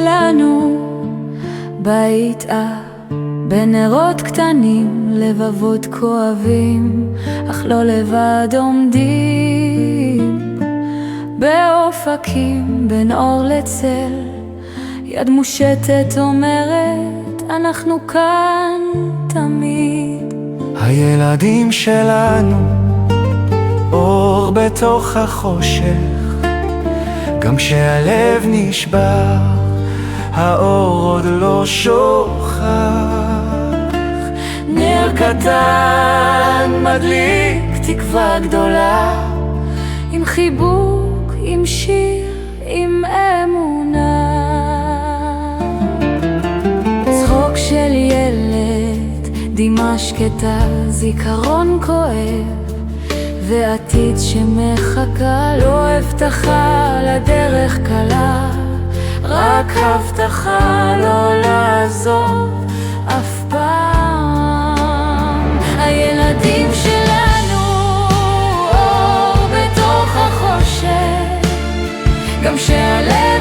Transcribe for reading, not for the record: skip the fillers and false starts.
שלנו, בית בנרות קטנים, לבבות כואבים, אך לא לבד עומדים. באופקים בין אור לצל, יד מושטת אומרת, אנחנו כאן תמיד. הילדים שלנו, אור בתוך החושך, גם כשהלב נשבר, האור עוד לא שוכח. נר קטן מדליק תקווה גדולה, עם חיבוק, עם שיר, עם אמונה. צחוק של ילד, דמעה שקטה, זיכרון כואב, ועתיד שמחכה. לא הבטחה לדרך קלה, רק הבטחה לא לעזוב אף פעם. הילדים שלנו, אור בתוך החושך, גם שהלב